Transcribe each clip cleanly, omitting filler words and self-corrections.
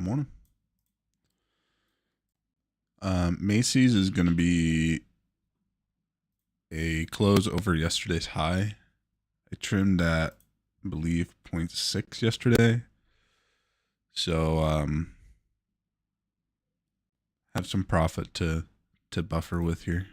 Morning. Macy's is going to be a close over yesterday's high. I trimmed at, I believe, zero point 0.6 yesterday. So have some profit to buffer with here.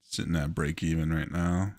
Sitting at break even right now.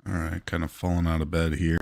All right, kind of falling out of bed here.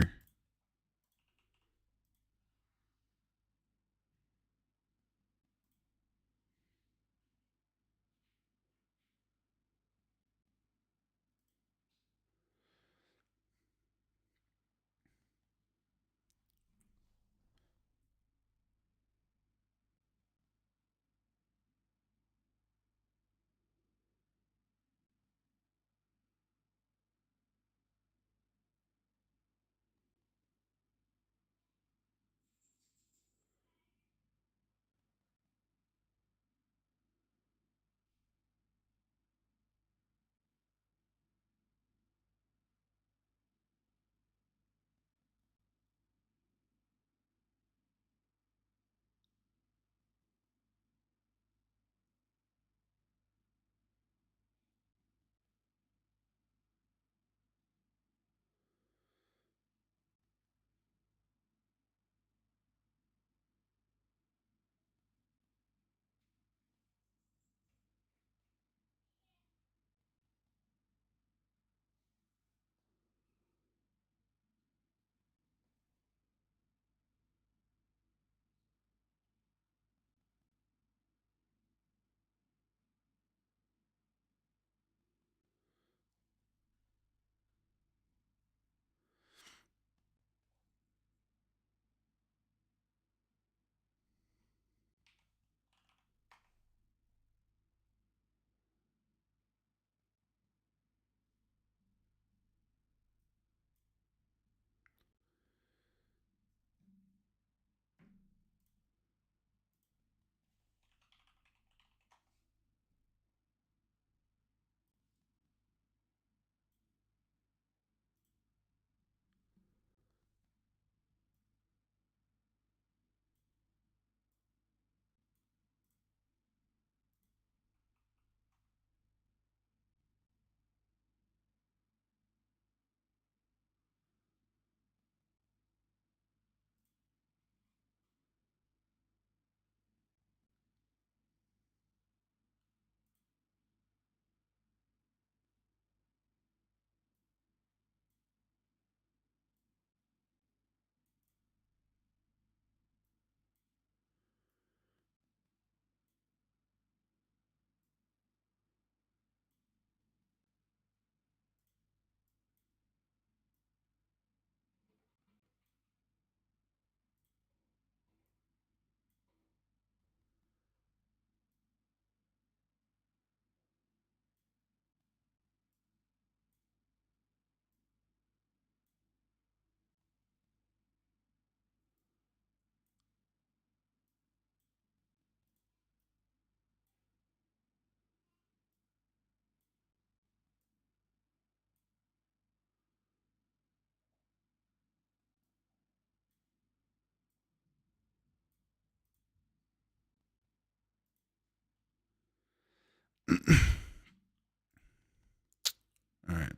All right.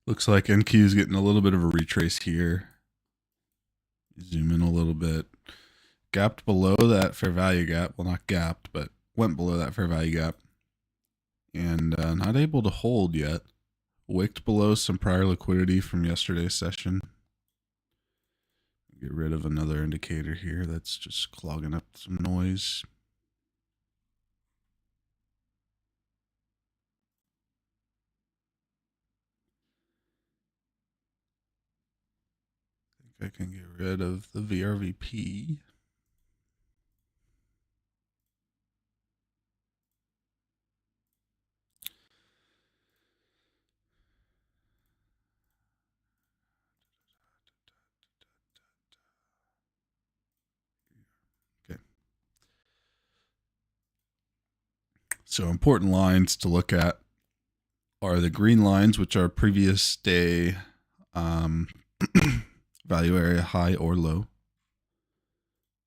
Looks like NQ is getting a little bit of a retrace here. Zoom in a little bit. Gapped below that fair value gap. Well, not gapped, but went below that fair value gap. And not able to hold yet. Wicked below some prior liquidity from yesterday's session. Get rid of another indicator here that's just clogging up some noise. I think I can get rid of the VRVP. So important lines to look at are the green lines, which are previous day value area high or low,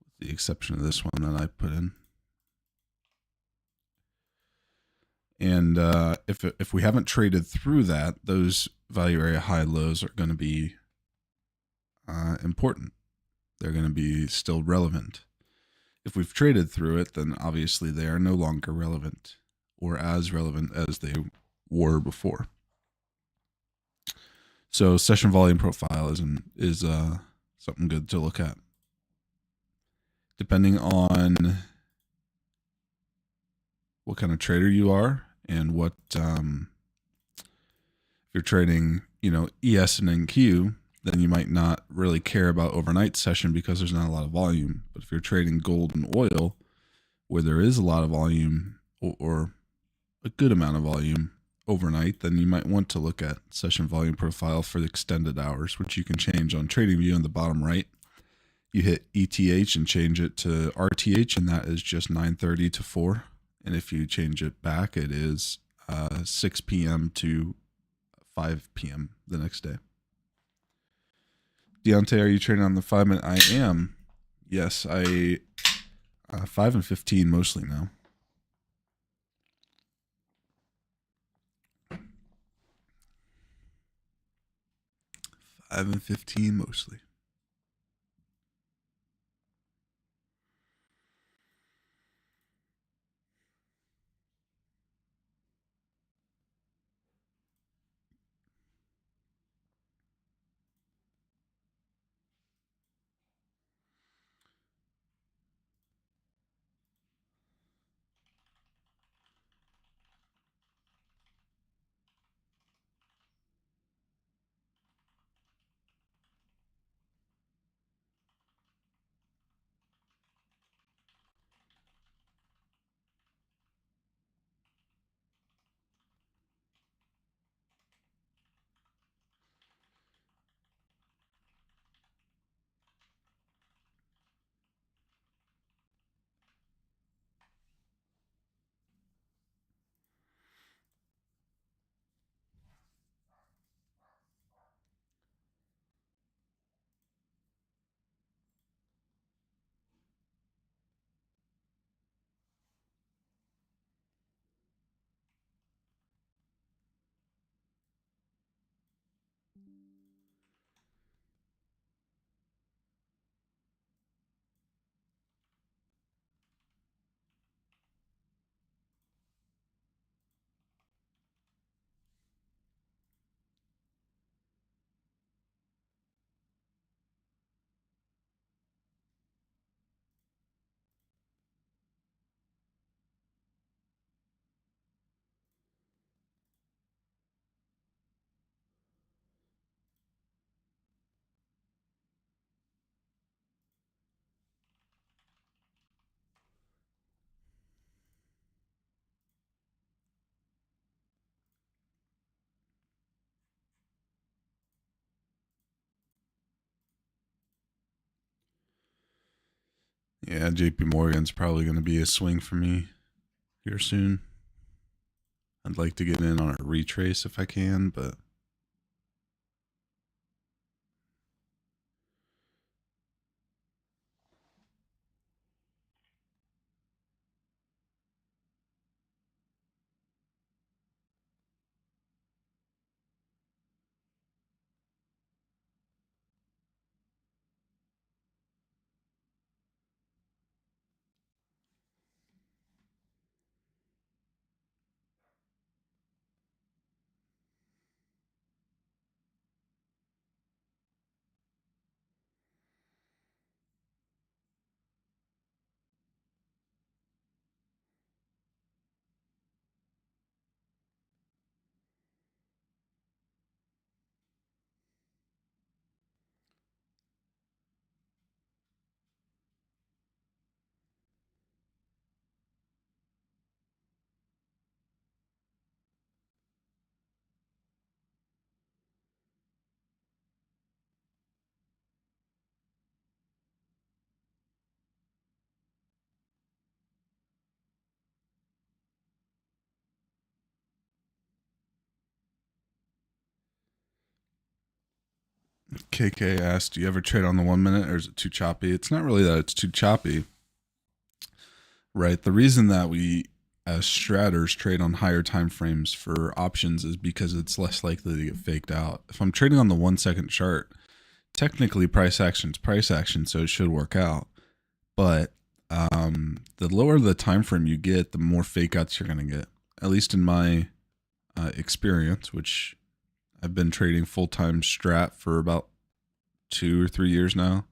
with the exception of this one that I put in. And if we haven't traded through that, those value area high lows are going to be important. They're going to be still relevant. If we've traded through it, then obviously they are no longer relevant or as relevant as they were before. So session volume profile is something good to look at. Depending on what kind of trader you are and what if you're trading, ES and NQ, then you might not really care about overnight session because there's not a lot of volume. But if you're trading gold and oil, where there is a lot of volume or a good amount of volume overnight, then you might want to look at session volume profile for the extended hours, which you can change on TradingView on the bottom right. You hit ETH and change it to RTH, and that is just 9:30 to 4. And if you change it back, it is 6 p.m. to 5 p.m. the next day. Deontay, are you trading on the 5-minute? I am. Yes, 5 and 15 mostly now. 5 and 15 mostly. Yeah, JP Morgan's probably going to be a swing for me here soon. I'd like to get in on a retrace if I can, but KK asked, do you ever trade on the 1 minute or is it too choppy? It's not really that it's too choppy, right? The reason that we as straters trade on higher time frames for options is because it's less likely to get faked out. If I'm trading on the 1 second chart, technically price action's price action, so it should work out. But the lower the time frame you get, the more fake outs you're going to get. At least in my experience, which I've been trading full-time strat for about 2 or 3 years now.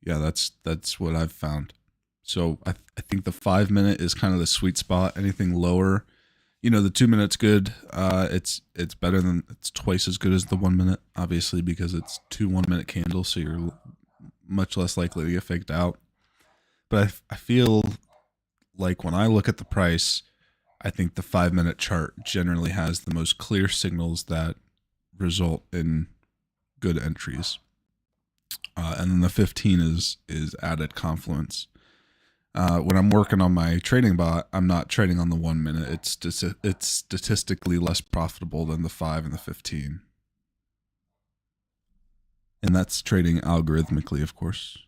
Yeah, that's what I've found. So I think the 5 minute is kind of the sweet spot. Anything lower, the 2 minutes good. It's better than, it's twice as good as the 1 minute, obviously, because it's two 1 minute candles, so you're much less likely to get faked out. But I feel like when I look at the price, I think the 5 minute chart generally has the most clear signals that result in good entries. And then the 15 is added confluence. When I'm working on my trading bot, I'm not trading on the 1 minute. It's statistically less profitable than the 5 and the 15. And that's trading algorithmically, of course.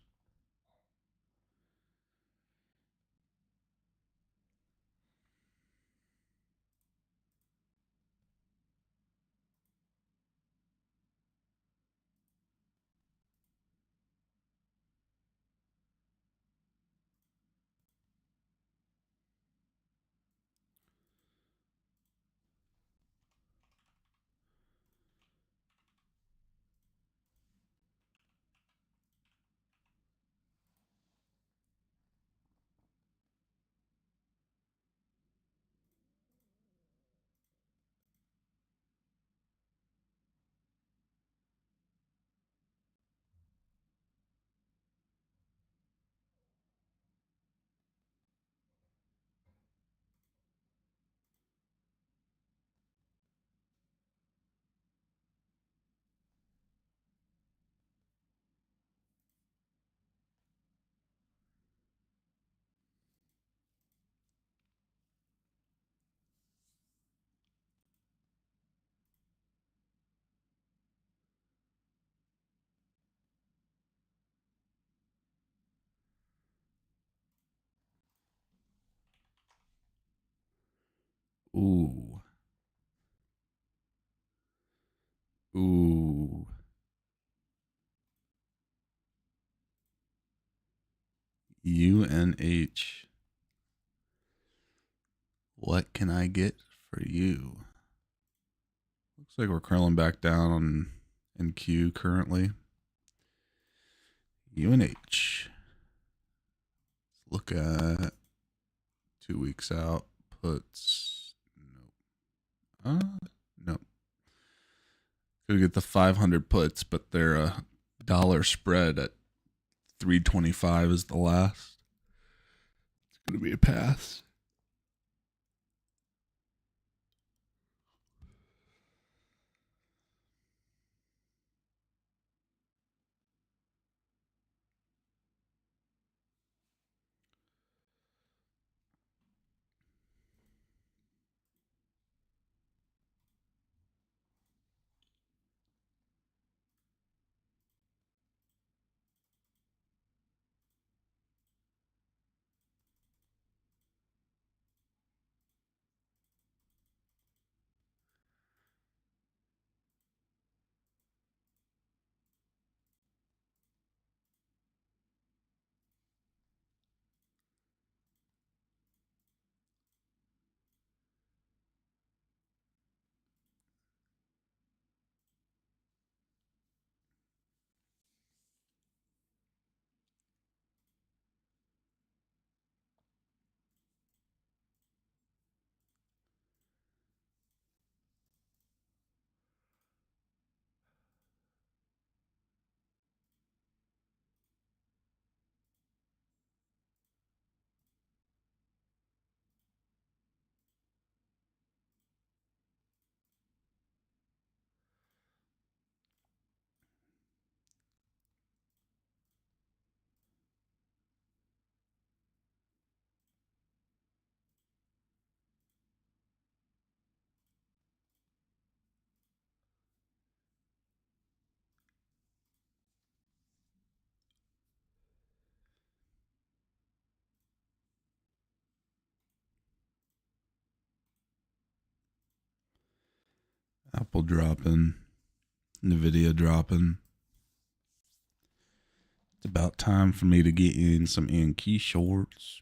Ooh. Ooh. UNH. What can I get for you? Looks like we're curling back down in Q currently. UNH. Look at 2 weeks out. Puts. Nope. Nope. Could get the 500 puts, but they're a dollar spread at 325 is the last. It's going to be a pass. Apple dropping, Nvidia dropping. It's about time for me to get in some NQ shorts.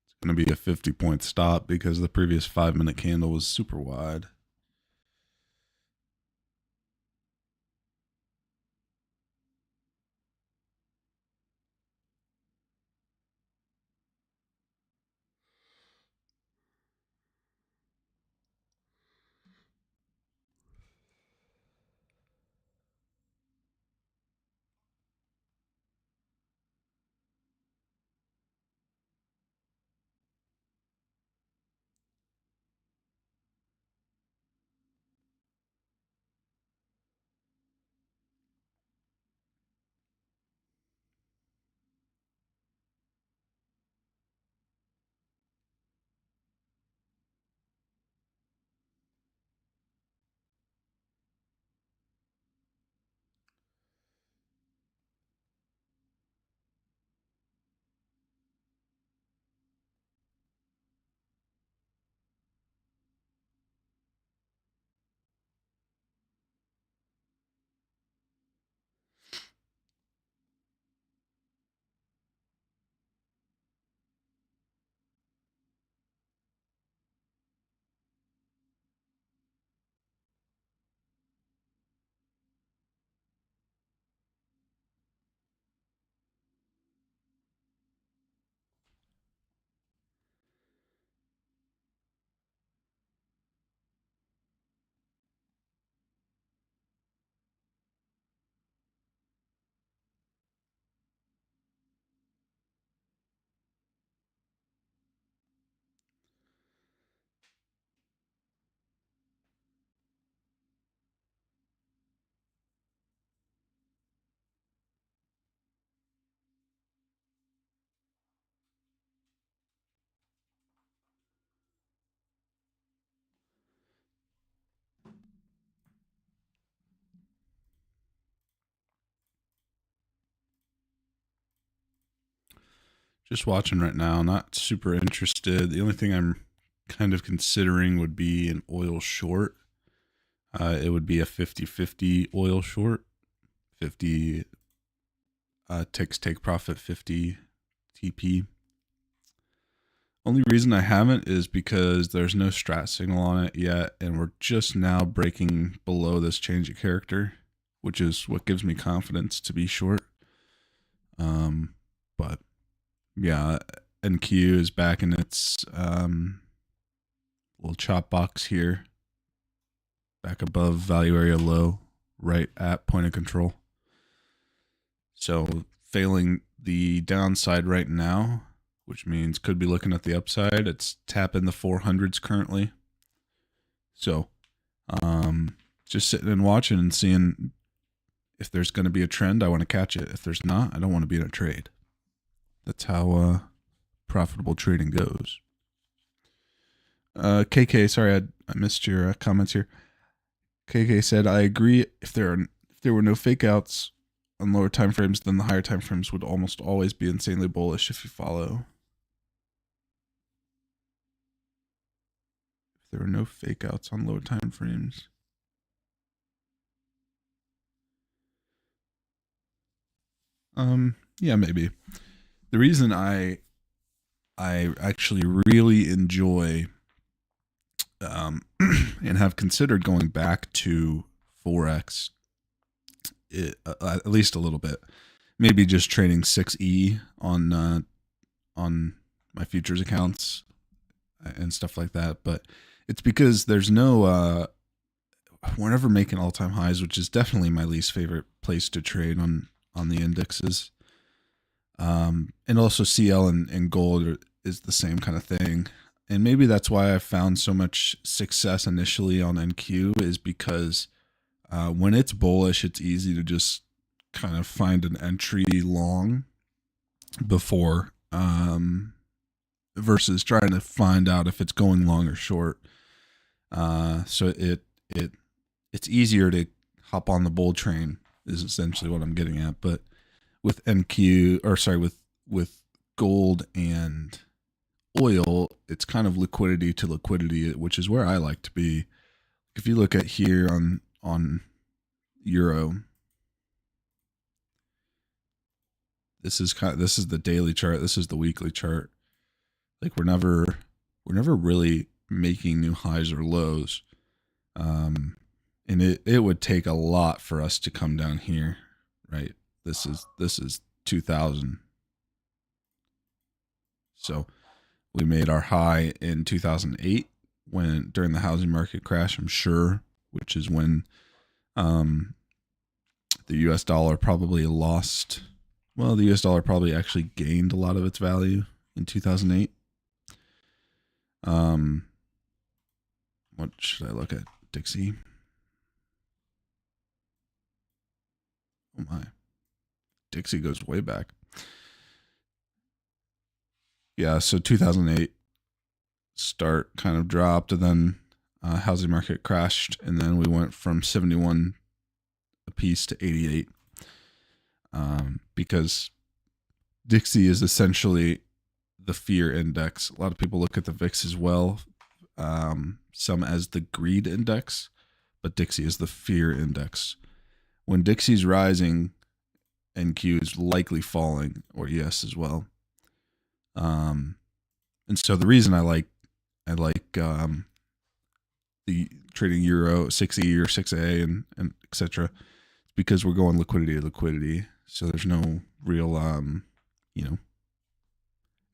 It's going to be a 50-point stop because the previous 5-minute candle was super wide. Just watching right now, not super interested. The only thing I'm kind of considering would be an oil short. It would be a 50-50 oil short. 50 ticks take profit, 50 TP. Only reason I haven't is because there's no strat signal on it yet, and we're just now breaking below this change of character, which is what gives me confidence to be short. But yeah, NQ is back in its little chop box here, back above value area low, right at point of control. So failing the downside right now, which means could be looking at the upside. It's tapping the 400s currently. So just sitting and watching and seeing if there's going to be a trend, I want to catch it. If there's not, I don't want to be in a trade. That's how profitable trading goes. KK, sorry, I missed your comments here. KK said, I agree. If there were no fake outs on lower time frames, then the higher time frames would almost always be insanely bullish if you follow. If there were no fake outs on lower time frames. Yeah, maybe. The reason I actually really enjoy and have considered going back to Forex, at least a little bit, maybe just trading 6E on my futures accounts and stuff like that. But it's because there's no we're never making all-time highs, which is definitely my least favorite place to trade on the indexes. And also CL and gold is the same kind of thing. And maybe that's why I found so much success initially on NQ, is because when it's bullish, it's easy to just kind of find an entry long before versus trying to find out if it's going long or short. So it's easier to hop on the bull train is essentially what I'm getting at. But with NQ, or sorry, with gold and oil, it's kind of liquidity to liquidity, which is where I like to be. If you look at here on euro, this is the daily chart, this is the weekly chart. Like we're never really making new highs or lows. And it would take a lot for us to come down here, right? This is 2000. So we made our high in 2008 when during the housing market crash, I'm sure, which is when the US dollar probably lost. Well, the US dollar probably actually gained a lot of its value in 2008. What should I look at? Dixie. Oh my. Dixie goes way back. Yeah, so 2008 start kind of dropped, and then housing market crashed, and then we went from 71 a piece to 88, because Dixie is essentially the fear index. A lot of people look at the VIX as well, some as the greed index, but Dixie is the fear index. When Dixie's rising, NQ is likely falling, or ES as well. And so the reason I like the trading euro 6E or 6A and etc. is because we're going liquidity to liquidity. So there's no real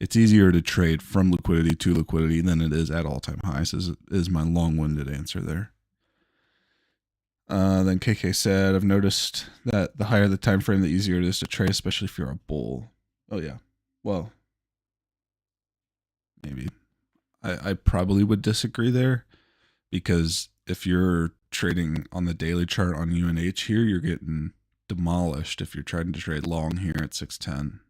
it's easier to trade from liquidity to liquidity than it is at all-time highs, is my long-winded answer there. Then KK said, I've noticed that the higher the time frame, the easier it is to trade, especially if you're a bull. Oh yeah. Well, maybe. I probably would disagree there, because if you're trading on the daily chart on UNH here, you're getting demolished if you're trying to trade long here at 610.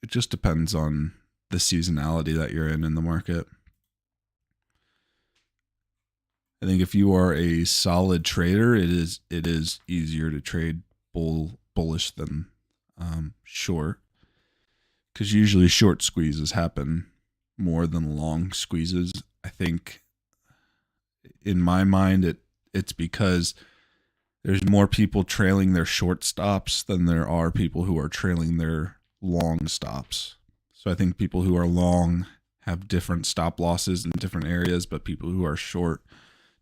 It just depends on the seasonality that you're in the market. I think if you are a solid trader, it is easier to trade bullish than short, because usually short squeezes happen more than long squeezes. I think in my mind it's because there's more people trailing their short stops than there are people who are trailing their long stops. So I think people who are long have different stop losses in different areas, but people who are short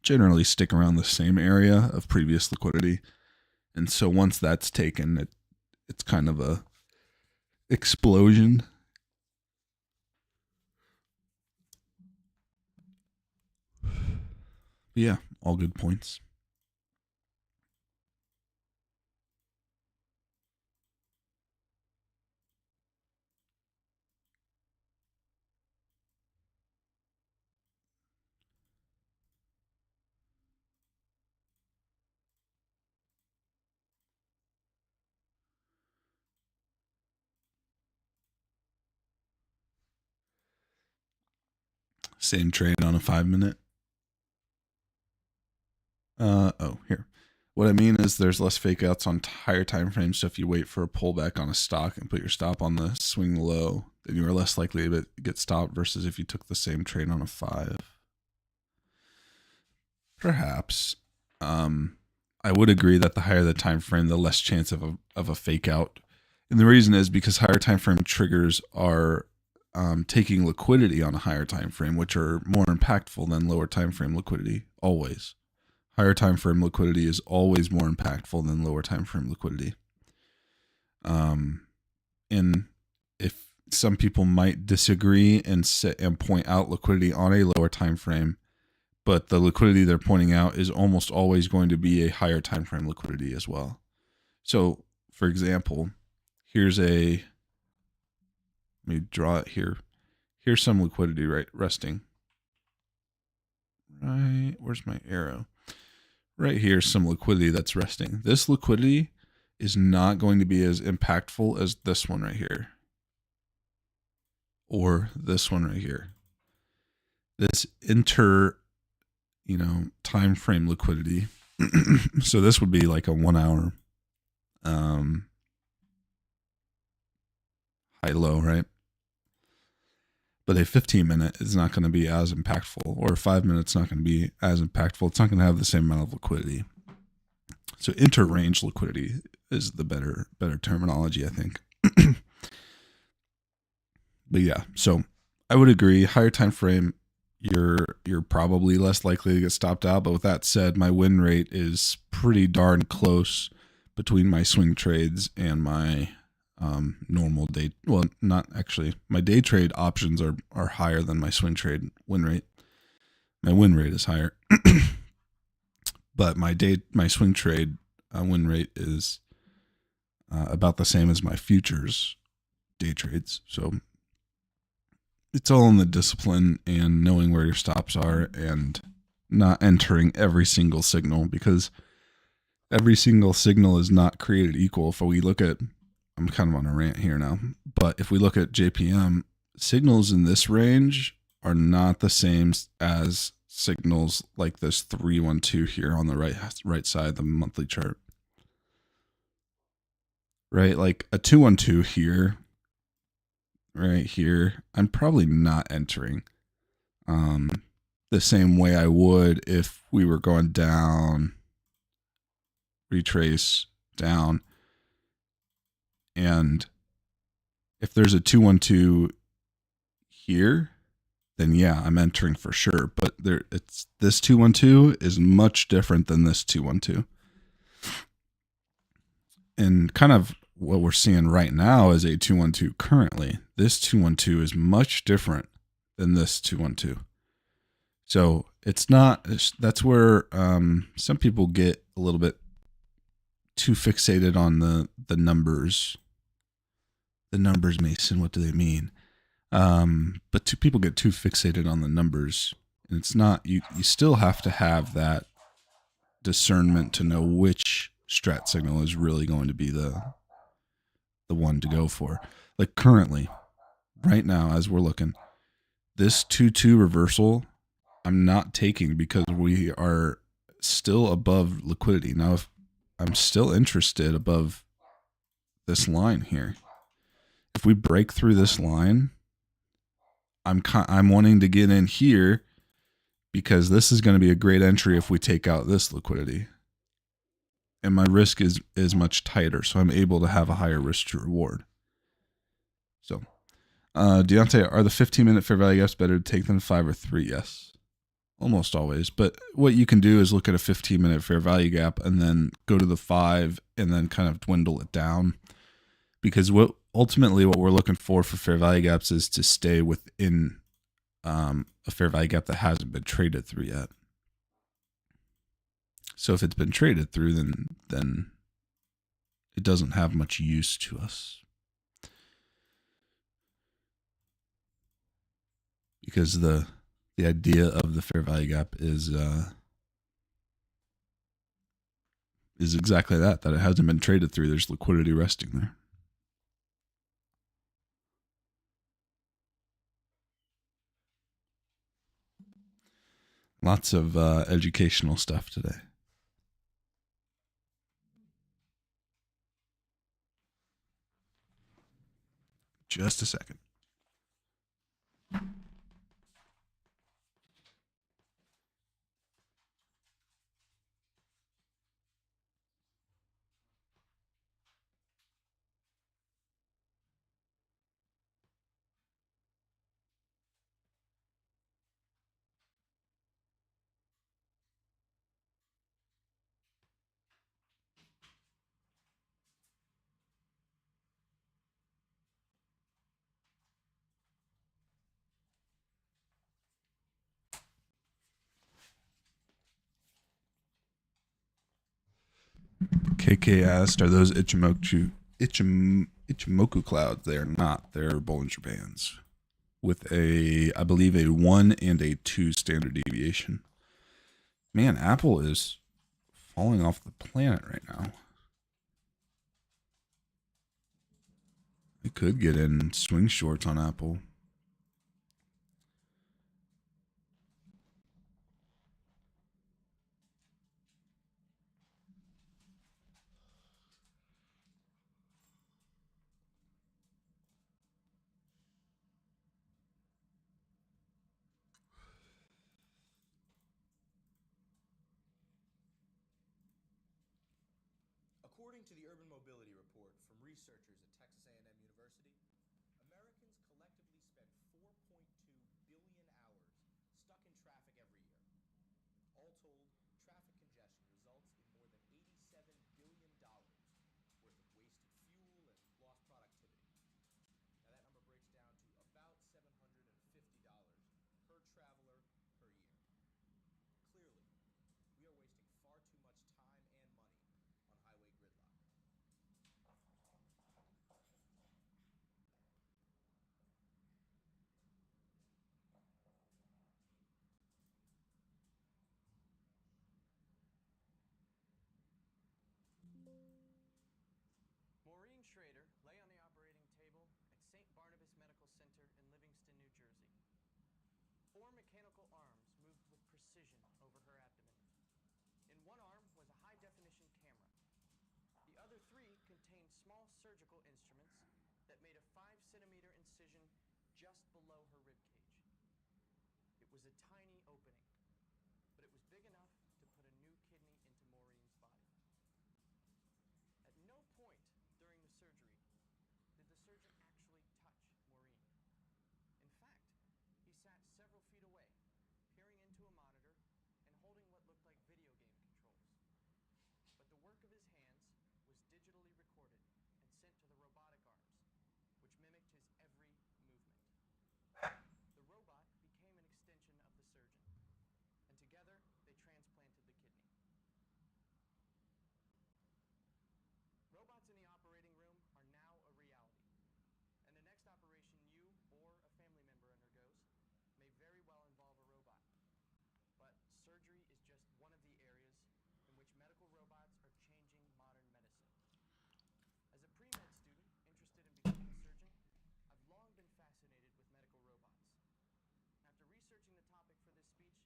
generally stick around the same area of previous liquidity. And so once that's taken, it's kind of a explosion. But yeah, all good points. Same trade on a 5-minute. Here. What I mean is there's less fake outs on higher time frames. So if you wait for a pullback on a stock and put your stop on the swing low, then you are less likely to get stopped versus if you took the same trade on a 5. Perhaps. I would agree that the higher the time frame, the less chance of a fake out. And the reason is because higher time frame triggers are taking liquidity on a higher time frame, which are more impactful than lower time frame liquidity. Always. Higher time frame liquidity is always more impactful than lower time frame liquidity. And if some people might disagree and point out liquidity on a lower time frame, but the liquidity they're pointing out is almost always going to be a higher time frame liquidity as well. So, for example, let me draw it here. Here's some liquidity resting. Right, where's my arrow? Right here, some liquidity that's resting. This liquidity is not going to be as impactful as this one right here, or this one right here. This time frame liquidity. So this would be like a 1 hour high low, right? But a 15-minute is not going to be as impactful, or a 5-minute's not going to be as impactful. It's not going to have the same amount of liquidity. So inter-range liquidity is the better terminology, I think. But yeah, so I would agree. Higher time frame, you're probably less likely to get stopped out. But with that said, my win rate is pretty darn close between my swing trades and my normal day. Well, not actually. My day trade options are higher than my swing trade win rate. My win rate is higher, but my swing trade win rate is about the same as my futures day trades. So it's all in the discipline and knowing where your stops are and not entering every single signal, because every single signal is not created equal. If we look at, I'm kind of on a rant here now, but if we look at JPM, signals in this range are not the same as signals like this 312 here on the right side of the monthly chart. Right? Like a 212 here, right here, I'm probably not entering the same way I would if we were going down, retrace down, and if there's a 212 here, then yeah, I'm entering for sure. But this 212 is much different than this 212. And kind of what we're seeing right now is a 212 currently. This 212 is much different than this 212. So it's not, that's where some people get a little bit too fixated on the numbers. The numbers, Mason, what do they mean? But people get too fixated on the numbers. And it's not, you still have to have that discernment to know which strat signal is really going to be the one to go for. Like currently, right now, as we're looking, this 2-2 reversal, I'm not taking because we are still above liquidity. Now, if I'm still interested above this line here, if we break through this line, I'm wanting to get in here because this is going to be a great entry if we take out this liquidity. And my risk is much tighter, so I'm able to have a higher risk to reward. So, Deontay, are the 15-minute fair value gaps better to take than 5 or 3? Yes, almost always. But what you can do is look at a 15-minute fair value gap and then go to the 5 and then kind of dwindle it down. Because ultimately what we're looking for fair value gaps is to stay within a fair value gap that hasn't been traded through yet. So if it's been traded through, then it doesn't have much use to us. Because the idea of the fair value gap is exactly that it hasn't been traded through. There's liquidity resting there. Lots of educational stuff today. Just a second. KK asked, are those Ichimoku clouds? They are not. They're Bollinger Bands with I believe a 1 and a 2 standard deviation. Man, Apple is falling off the planet right now. I could get in swing shorts on Apple. According to the Urban Mobility Report from researchers at Texas A&M University, Americans collectively spend 4.2 billion hours stuck in traffic every year. All told, traffic congestion results in more than $87 billion worth of wasted fuel and lost productivity. Now that number breaks down to about $750 per traveler per year. Clearly, we are wasting far too much time and money on highway gridlock. Maureen Schrader lay on the operating table at St. Barnabas Medical Center in Livingston, New Jersey. 4 mechanical arms moved with precision over her abdomen. In one arm was a high-definition camera. The other 3 contained small surgical instruments that made a 5-centimeter incision just below her ribcage. It was a tiny opening, but it was big enough to put a new kidney into Maureen's body. At no point during the surgery did the surgeon actually touch Maureen. In fact, he sat several feet away, peering into a monitor and holding what looked like video game controls. But the work of his hands was digitally recorded and sent to the robotic arms, which mimicked his every movement. The robot became an extension of the surgeon, and together they transplanted the kidney. Robots in the operating room are now a reality, and the next operation you or a family member undergoes may very well involve a robot. But surgery is just one of the areas in which medical robots are changing modern medicine. As a pre-med student interested in becoming a surgeon, I've long been fascinated with medical robots. After researching the topic for this speech,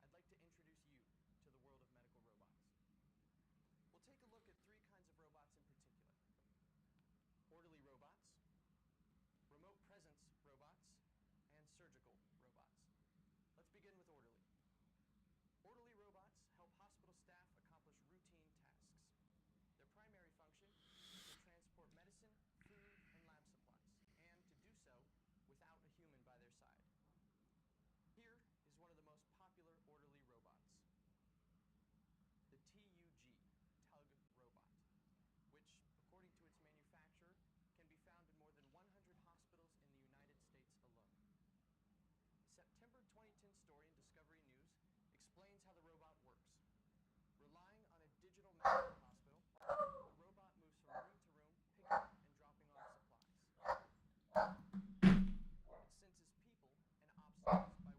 I'd like to introduce you to the world of medical robots. We'll take a look at 3 kinds of robots in particular: orderly robots, remote presence robots, and surgical robots. Let's begin with orderly. Orderly robots help hospital staff accomplish routine tasks. Their primary function is to transport medicine, food, and lab supplies, and to do so without a human by their side. Here is one of the most popular orderly robots, the TUG, Tug Robot, which, according to its manufacturer, can be found in more than 100 hospitals in the United States alone. A September 2010 story in Discovery News explains how the robot works. Relying on a digital map of the hospital, the robot moves from room to room, picking up and dropping off supplies. It senses people and obstacles by what are called light whiskers.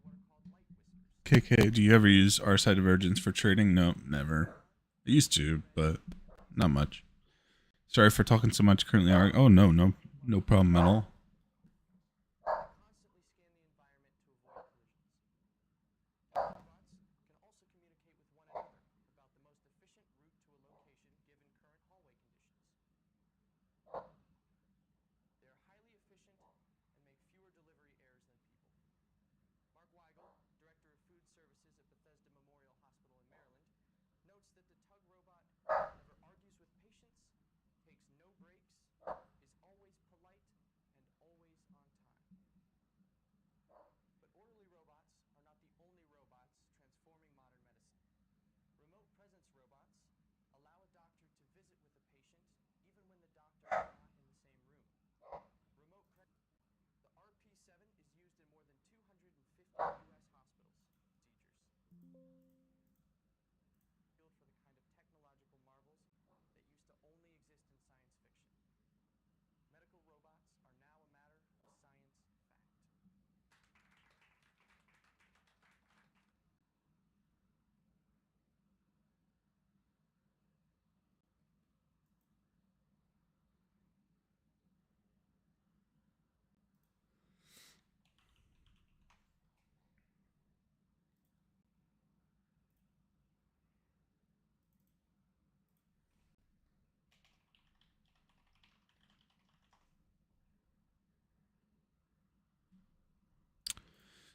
KK, do you ever use our side of urgents for trading? No, never. I used to, but not much. Sorry for talking so much currently. Oh, no problem at all. Constantly scan the environment to avoid collisions. Robots can also communicate with one another about the most efficient route to a location given current hallway conditions. They are highly efficient and make fewer delivery errors than people. Mark Weigel, Director of Food Services at Bethesda Memorial Hospital in Maryland, notes that the Tug Robot never argues with patients, takes no breaks, is always polite, and always on time. But orderly robots are not the only robots transforming modern medicine. Remote presence robots allow a doctor to visit with a patient even when the doctor is not in the same room. The RP7 is used in more than 250 U.S. hospitals. Field for the kind of technological marvels that used to only exist in science fiction. Medical robots are now a matter of science fact.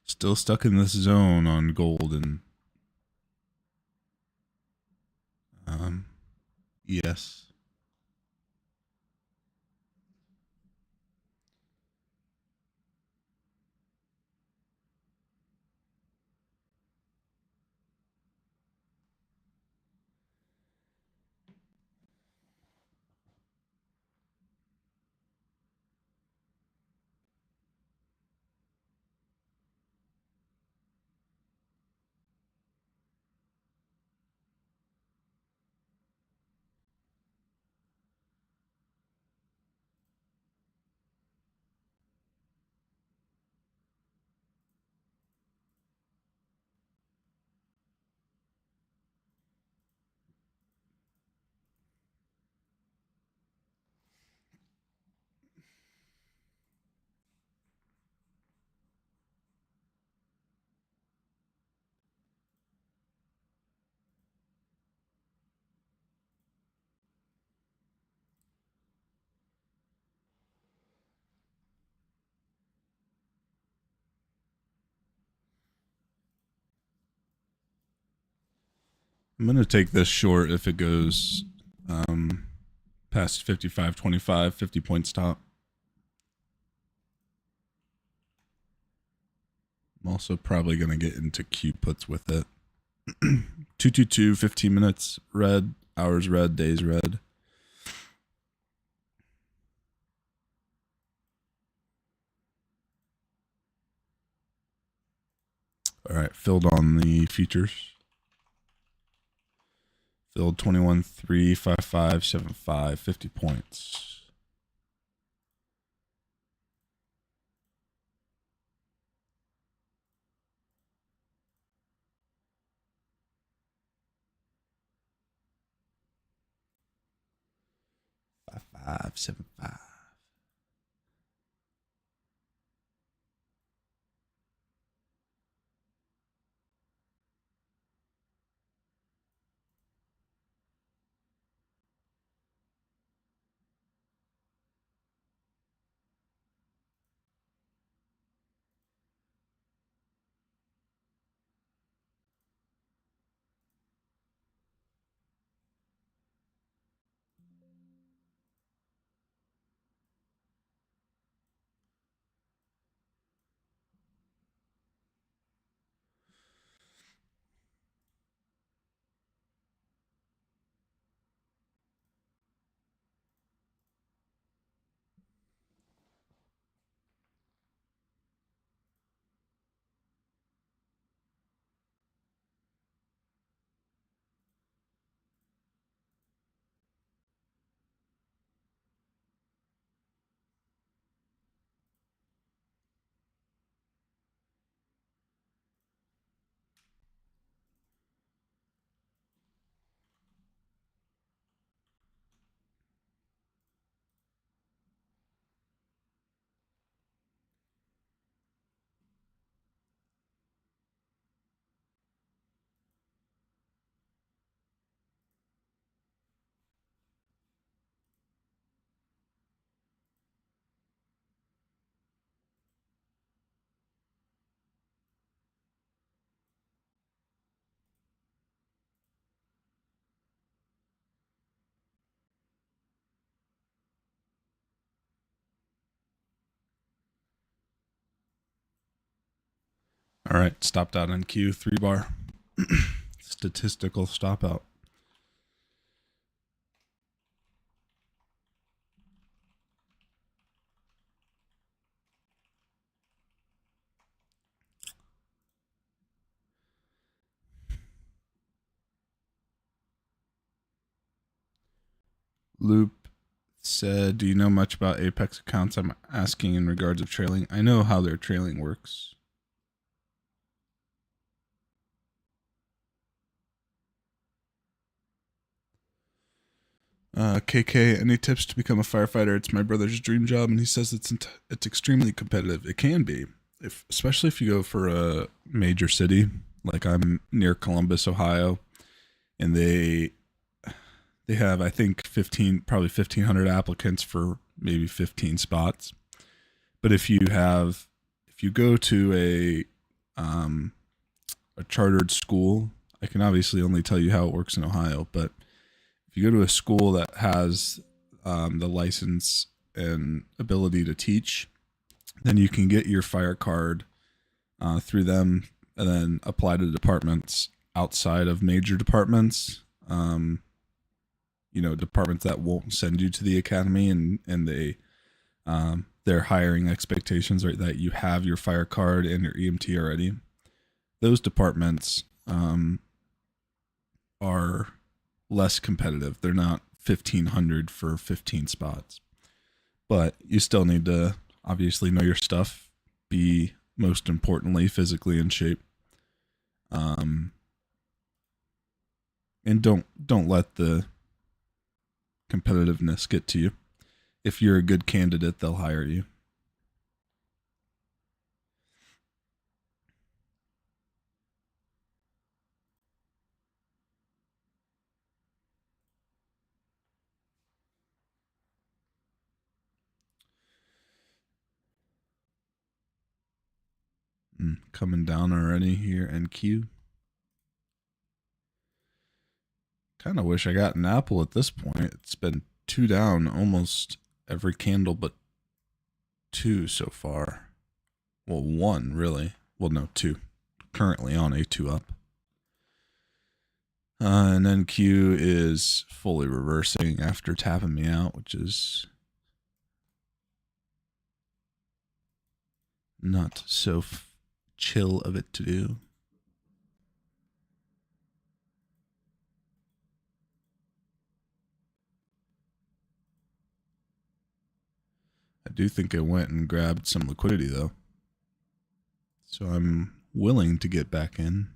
Still stuck in this zone on golden. Yes. I'm going to take this short if it goes past 55.25, 50 point stop. I'm also probably going to get into Q puts with it. 222, 15 minutes red, hours red, days red. All right, filled on the futures. Filled 21, 3, 5, 5, 7, 5, 50 points. Five, 5, 7, 5. All right, stopped out on Q, 3 bar. Statistical stop out. Loop said, do you know much about Apex accounts? I'm asking in regards of trailing. I know how their trailing works. KK, any tips to become a firefighter? It's my brother's dream job, and he says it's extremely competitive. It can be, especially if you go for a major city. Like I'm near Columbus, Ohio, and they have, I think, probably 1,500 applicants for maybe 15 spots. But if you go to a chartered school, I can obviously only tell you how it works in Ohio, but if you go to a school that has the license and ability to teach, then you can get your fire card through them and then apply to departments outside of major departments. Departments that won't send you to the academy, and their hiring expectations are that you have your fire card and your EMT already. Those departments are less competitive. They're not 1,500 for 15 spots, but you still need to obviously know your stuff, be most importantly physically in shape, and don't let the competitiveness get to you. If you're a good candidate, they'll hire you. Coming down already here, NQ. Kind of wish I got an apple at this point. It's been two down almost every candle but two so far. Well, one really. Well, no, two. Currently on a two up. And then Q is fully reversing after tapping me out, which is not so chill of it to do. I do think I went and grabbed some liquidity though. So I'm willing to get back in.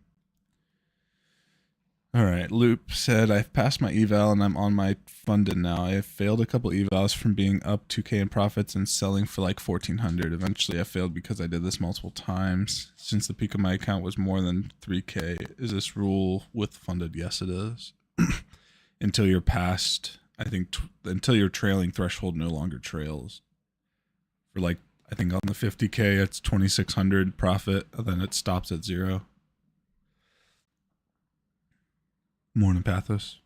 All right, Loop said, I've passed my eval and I'm on my funded now. I have failed a couple evals from being up 2K in profits and selling for like 1,400. Eventually I failed because I did this multiple times. Since the peak of my account was more than 3K, is this rule with funded? Yes, it is. Until you're past, I think, until your trailing threshold no longer trails. For like, I think on the 50K, it's 2,600 profit, and then it stops at 0. Morning, Pathos.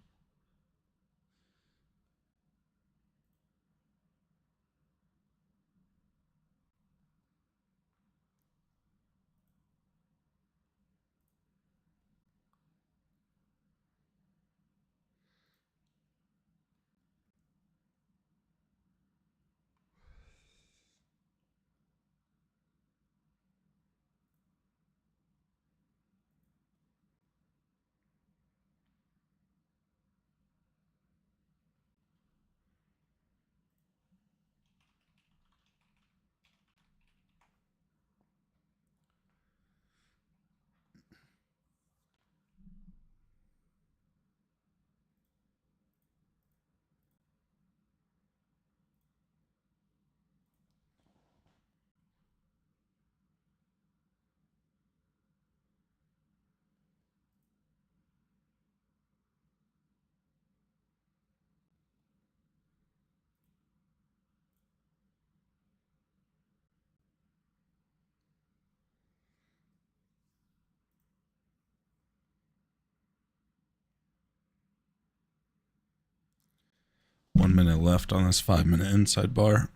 One minute left on this 5-minute inside bar.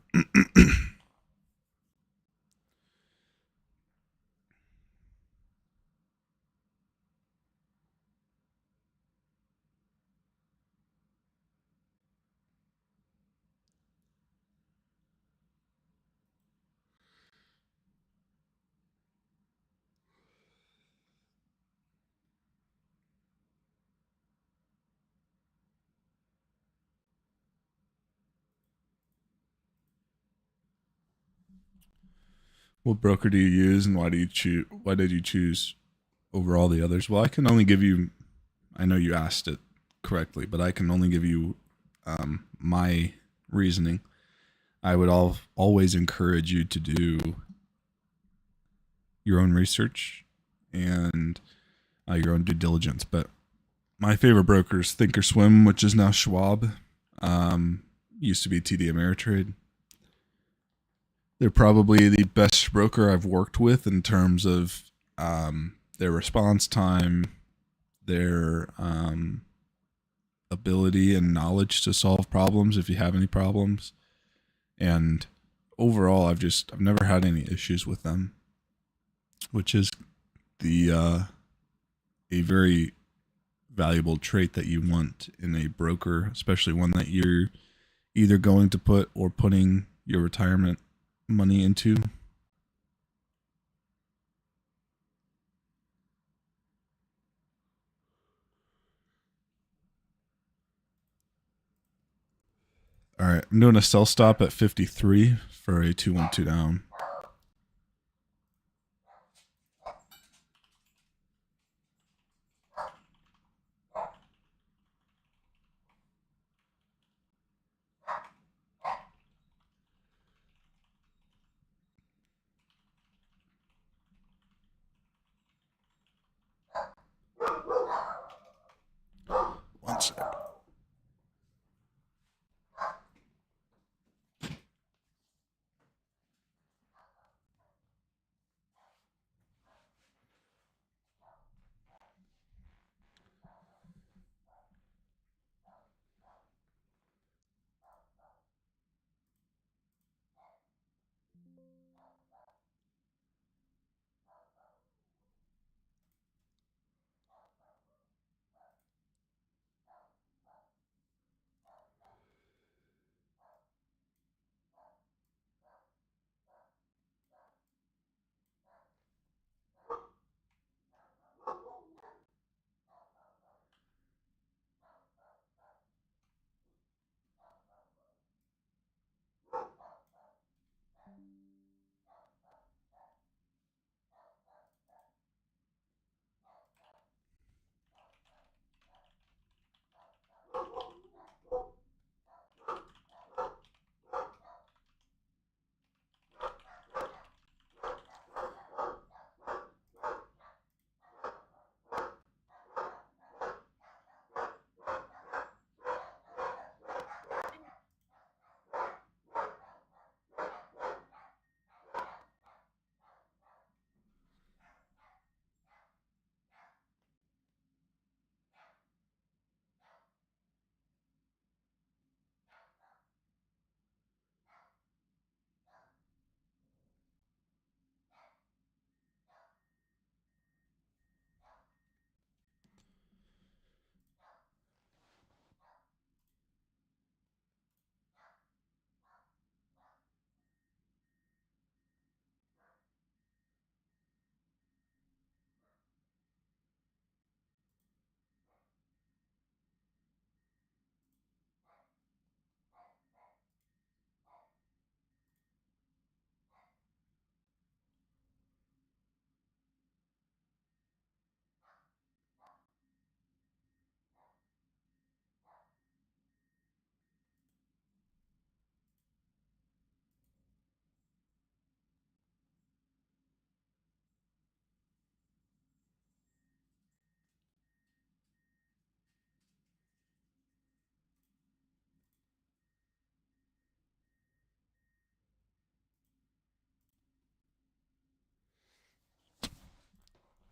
What broker do you use, and why do you choose? Why did you choose over all the others? Well, I can only give you. I know you asked it correctly, but I can only give you my reasoning. I would always encourage you to do your own research and your own due diligence. But my favorite broker is Thinkorswim, which is now Schwab. Used to be TD Ameritrade. They're probably the best broker I've worked with in terms of their response time, their ability and knowledge to solve problems if you have any problems. And overall, I've never had any issues with them, which is the a very valuable trait that you want in a broker, especially one that you're either going to put or putting your retirement money into. All right, I'm doing a sell stop at 53 for a 2-1-2 down. One sec.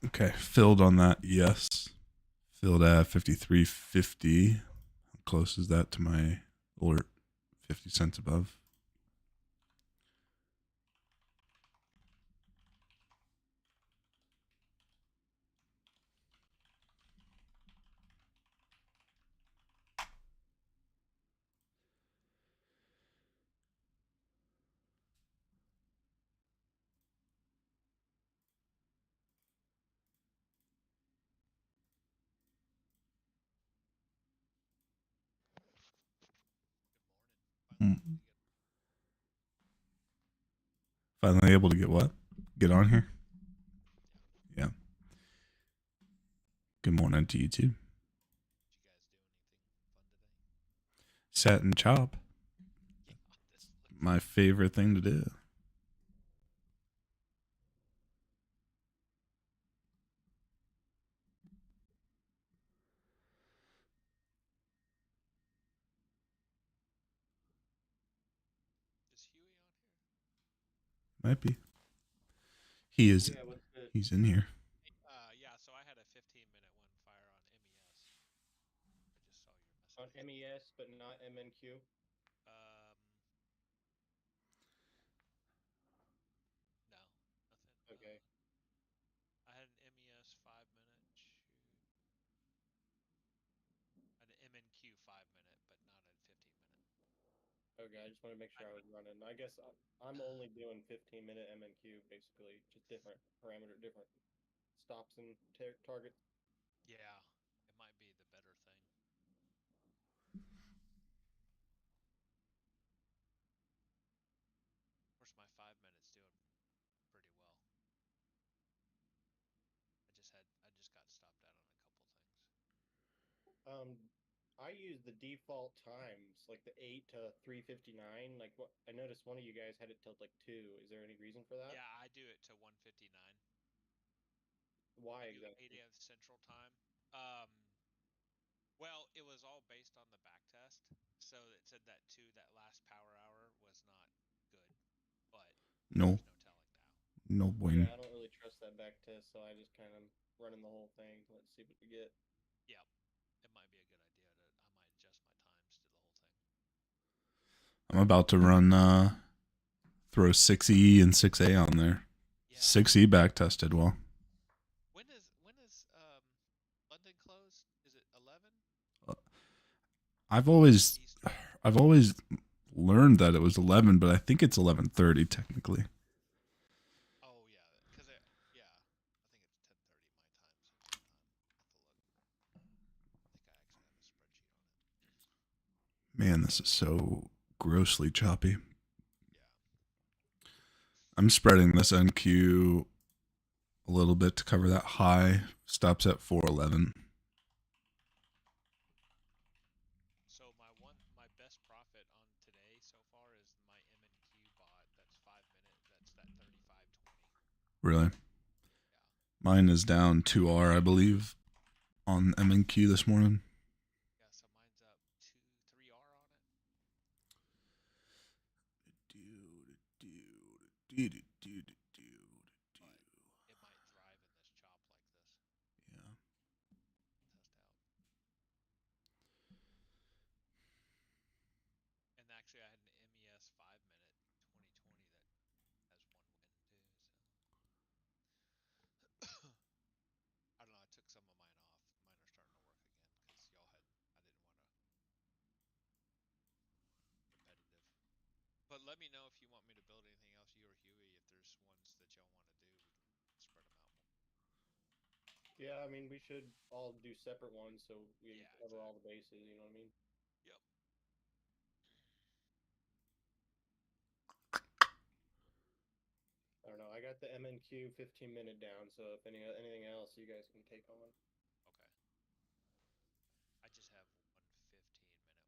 Okay, filled on that, yes. Filled at 53.50. How close is that to my alert? 50 cents above. Mm. Finally able to get what? Get on here? Yeah. Good morning to you too. Sat and chop. My favorite thing to do. Is Huey on here? Might be. He is. Yeah, what's the He's in here. Yeah, so I had a 15-minute one fire on MES. I just saw your message. on MES but not MNQ? No, nothing. Okay. I had an MES 5-minute. Shoot. I had an MNQ 5-minute, but not a 15-minute. Okay, I just want to make sure I was running. I guess I'm only doing 15-minute MNQ, basically, just different parameter, different stops and targets. Yeah, it might be the better thing. Of course, my 5-minute's doing pretty well. I just got stopped out on a couple things. I use the default times, like the 8 to 3:59. Like what I noticed one of you guys had it till like 2. Is there any reason for that? Yeah, I do it to 1:59. Why I do exactly? 8 a.m. Central Time. Well, it was all based on the back test. So it said that that last power hour was not good, but No. there's no telling now. No bueno. Yeah, I don't really trust that back test, so I just kind of running the whole thing. Let's see what we get. Yep, it might be a good idea to. I might adjust my times to the whole thing. I'm about to run throw 6E and 6A on there. Yeah. 6E back tested well. When is London close? Is it 11? I've always learned that it was 11, but I think it's 11:30 technically. Oh yeah, because yeah, I think it's 10:30 my time. Central Time. I have to look. I think I actually have a spreadsheet on it. Man, this is so grossly choppy. Yeah. I'm spreading this NQ a little bit to cover that high. Stops at 411. So my best profit on today so far is my MNQ bot. That's 5-minute. That's that 35.20. Really? Yeah. Mine is down 2R, I believe, on MNQ this morning. Yeah. So mine's up 3R on it. But it might thrive in this chop like this. Yeah. Test out. And actually, I had an MES 5-minute 2020 that has one win too. So I don't know. I took some of mine off. Mine are starting to work again because y'all had. I didn't want to competitive. But let me know if you want me to build anything else, you or Huey. If there's ones that y'all want to do, we can spread them out more. Yeah, I mean, we should all do separate ones so we Yeah, cover all exactly. the bases, you know what I mean? Yep. I don't know. I got the MNQ 15-minute down, so if anything else, you guys can take on. Okay. I just have one 15-minute one. That's a 200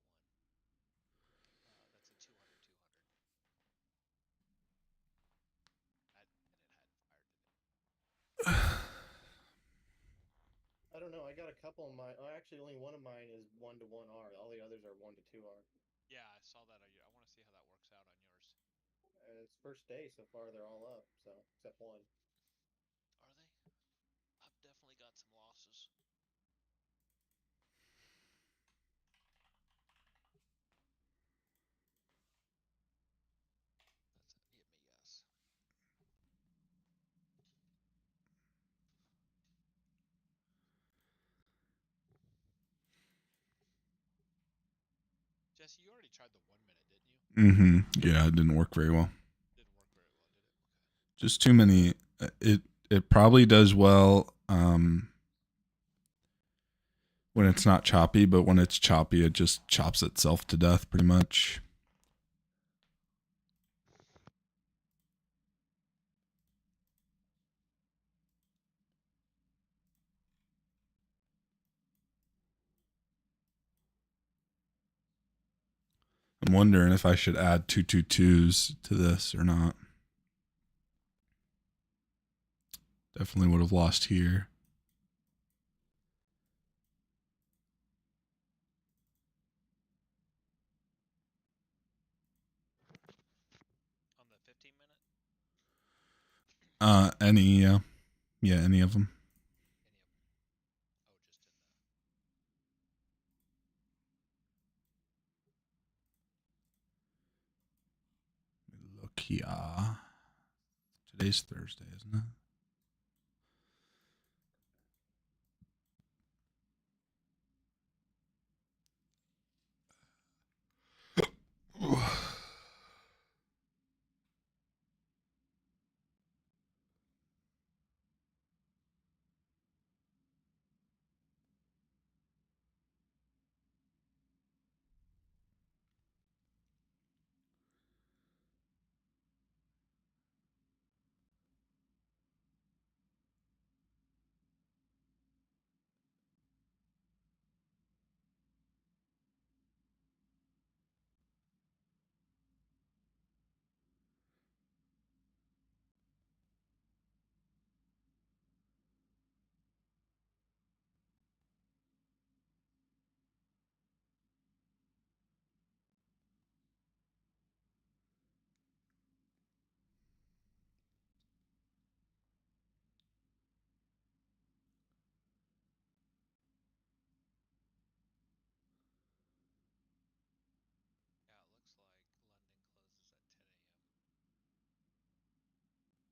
200. And it had fired today. I don't know. I got a couple of mine. Oh, actually, only one of mine is 1 to 1R. All the others are 1 to 2R. Yeah, I saw that. I want to see how that works out on yours. It's first day so far. They're all up, so except one. Are they? Jesse, you already tried the 1 minute, didn't you? Yeah, it didn't work very well. Didn't work very well, did it? Okay. Just too many. It probably does well when it's not choppy, but when it's choppy, it just chops itself to death pretty much. I'm wondering if I should add 222s to this or not. Definitely would have lost here. On the 15 minute? Any, yeah, any of them. Any of them? Oh, just in the. Look here. Today's Thursday, isn't it? Yeah, it looks like London closes at 10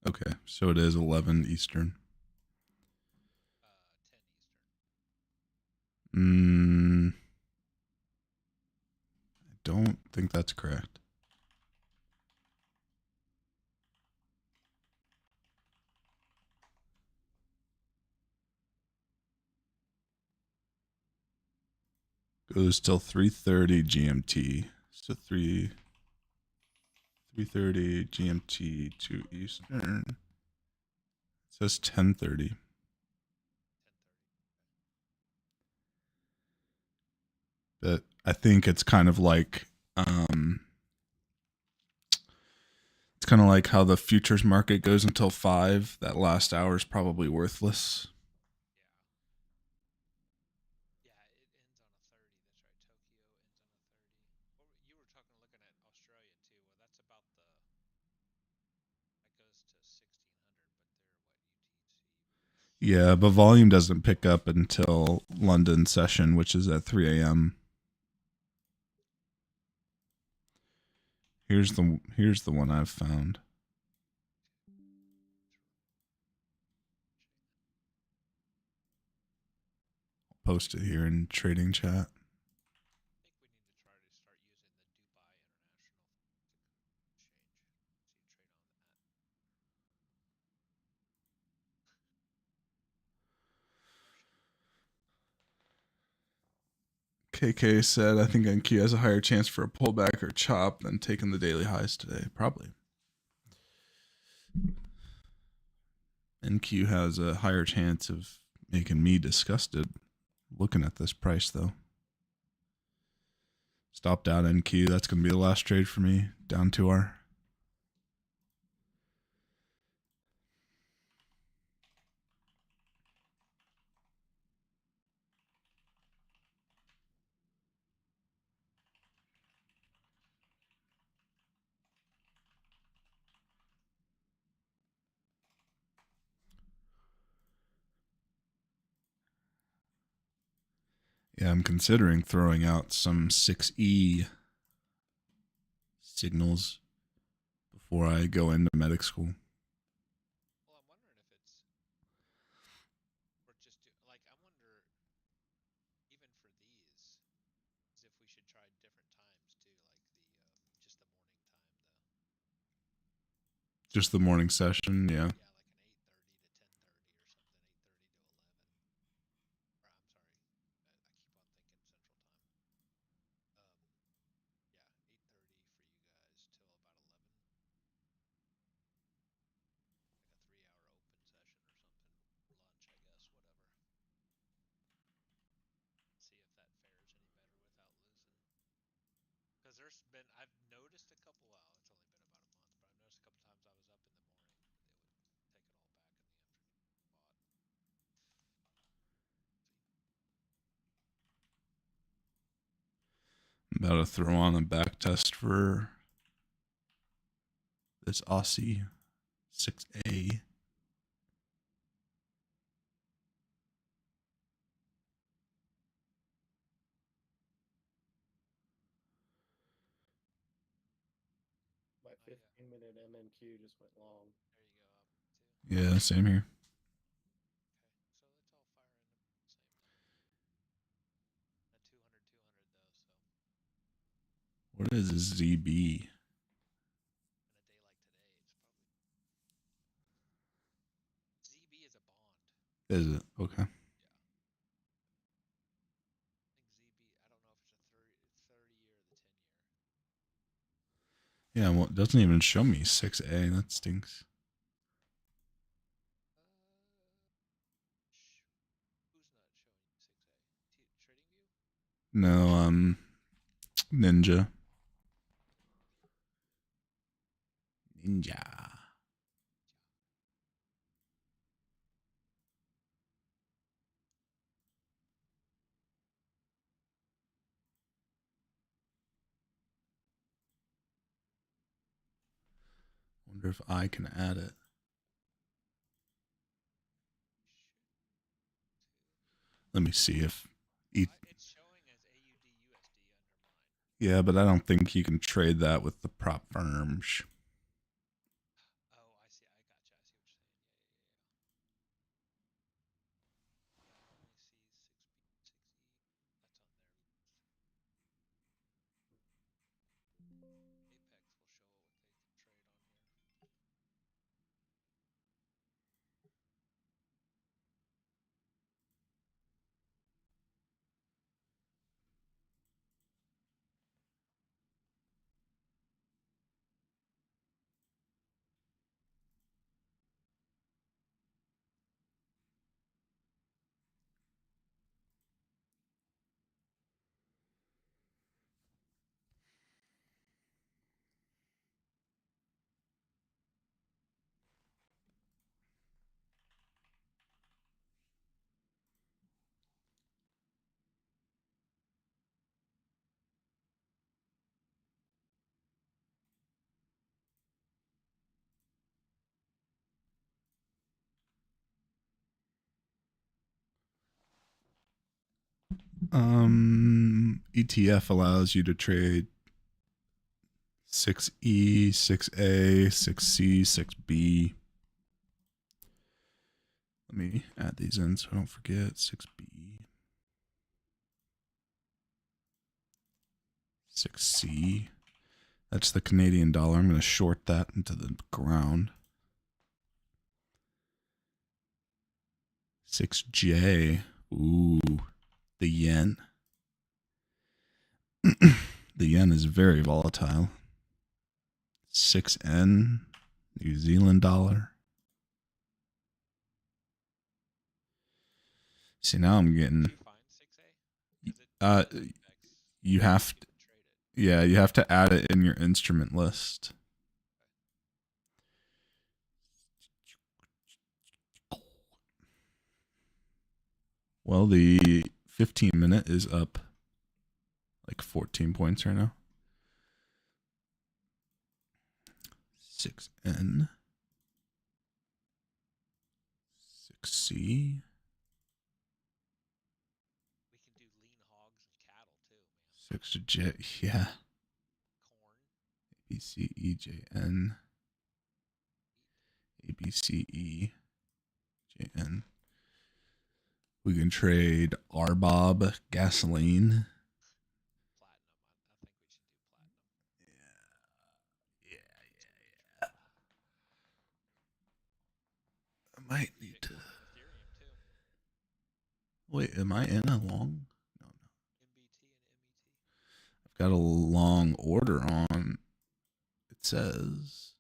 a.m. Okay, so it is 11 Eastern. 10 Eastern. I don't think that's correct. Goes till 3:30 GMT. So 3:30 GMT to Eastern. It says 10:30. 10:30. But I think it's kind of like it's kind of like how the futures market goes until 5. That last hour is probably worthless. Yeah, it ends on a 30. That's right. Tokyo ends on a 30. What you were talking, looking at Australia too. Well, that's about the. That goes to 1600, but they're what UTC. Yeah, but volume doesn't pick up until London session, which is at 3 a.m. Here's the one I've found. I'll post it here in trading chat. I think we need to try to start using the Dubai International Exchange. See, trade on that. KK said, I think NQ has a higher chance for a pullback or chop than taking the daily highs today. Probably. NQ has a higher chance of making me disgusted looking at this price, though. Stopped out NQ. That's going to be the last trade for me. Down to our. Yeah, I'm considering throwing out some 6E signals before I go into medic school. Well, I'm wondering if it's. Or just do, like, I wonder, even for these, is if we should try different times Just the morning session, yeah. Yeah, like an 8:30 to 10:30 or something, 8:30 to 11. Or I'm sorry, I keep on thinking Central Time. Yeah, 8:30 for you guys till about 11. Like a 3-hour open session or something, lunch, I guess, whatever. See if that fares any better without losing. Because there's been, I've noticed a couple. Well, it's only been about a month, but I've noticed a couple times I was up in the morning, they would take it all back in the afternoon. I'm about to throw on a back test for this Aussie 6A. My 15-minute MNQ just went long. There you go. Yeah, same here. Okay, so let's all fire into the same. At 200 though, so What is a ZB? in a day like today, it's probably ZB is a bond. Is it? Okay. Yeah. I think ZB. I don't know if it's a 30 year or the 10 year. Yeah, well, it doesn't even show me 6A. That stinks. Who's not showing you 6A? TradingView? No, Ninja. Ninja. Wonder if I can add it. Let me see if It's showing as AUD USD under mine. yeah, but I don't think you can trade that with the prop firms. Oh, I see. I gotcha. I see what you're saying. Yeah, I only see 6B, 6E. That's on their list. Apex will show what they can trade on here. ETF allows you to trade 6E, 6A, 6C, 6B. Let me add these in so I don't forget. 6B, 6C. That's the Canadian dollar. I'm going to short that into the ground. 6J. Ooh, the yen. The yen is very volatile. 6N, New Zealand dollar. See, now I'm getting. Did you find 6A? You have to, yeah, you have to add it in your instrument list. Well, the 15-minute is up like 14 points right now. 6N, 6C, We can do lean hogs and cattle too, man. 6J, yeah. Corn. ABCEJN, ABCEJN. We can trade RBOB gasoline. Platinum. I think we should do platinum. Yeah. might You need get to. cool from Ethereum too. Wait, am I in a long? No, no. MBT and MET. I've got a long order on. It says.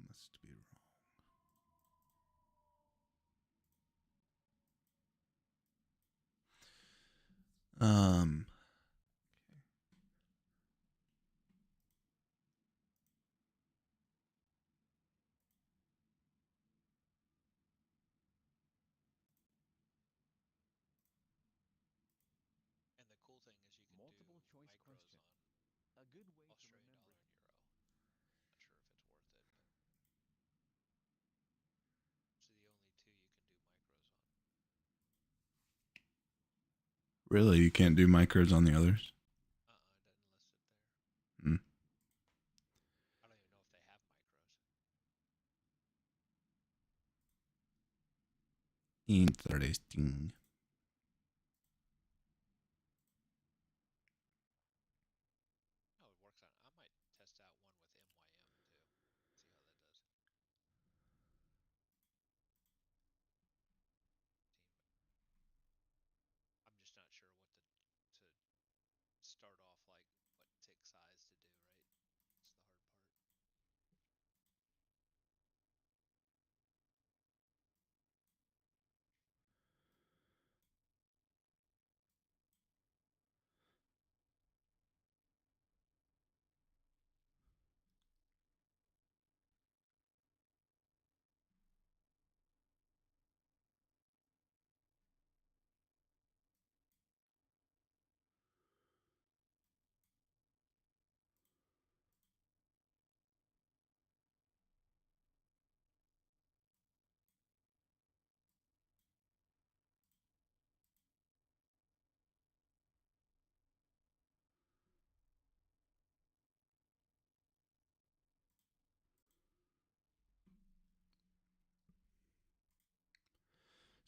Must be wrong. And the cool thing is you can Multiple do choice micros question. on A good way to Australian remember. dollar and euro. Not sure if it's worth it, but it's the only two you can do micros on. Really, you can't do micros on the others. It doesn't list it there. Hmm. I don't even know if they have micros. Interesting. Oh, it works on. I might test out one with MYM too. See how that does. I'm just not sure what to start off like, what tick size to do, right? That's the hard part.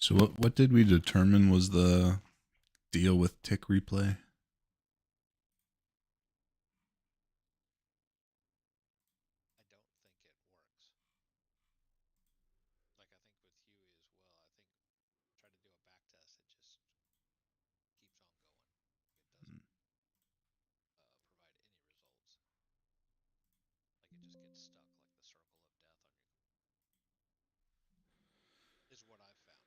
So what did we determine was the deal with tick replay? I don't think it works. Like I think with Huey as well. I think try to do a back test. It just keeps on going. It doesn't provide any results. Like it just gets stuck, like the circle of death on your. Is what I've found.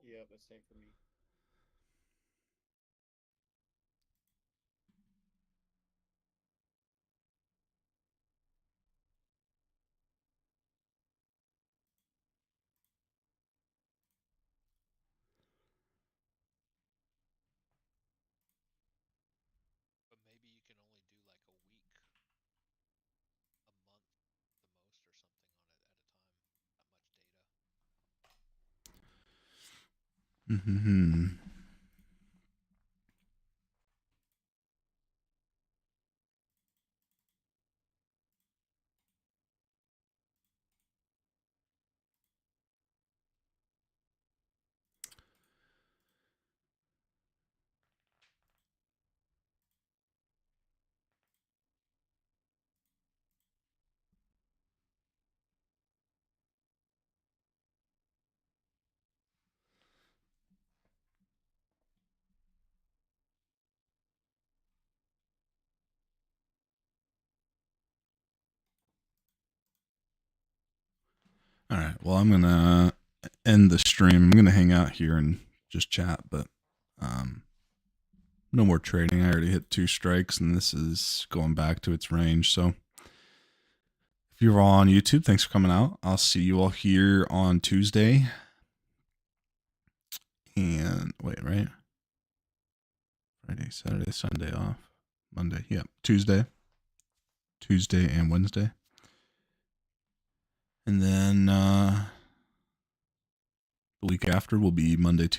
Yeah, the same for me. But maybe you can only do like a week, a month, the most, or something on it at a time. Not much data. Mm-hmm. All right. Well, I'm gonna end the stream. I'm gonna hang out here and just chat, but no more trading. I already hit 2 strikes, and this is going back to its range. So if you're all on YouTube, thanks for coming out. I'll see you all here on Tuesday. And wait, right? Friday, Saturday, Sunday off. Monday, yeah, Tuesday and Wednesday. And then the week after will be Monday, Tuesday.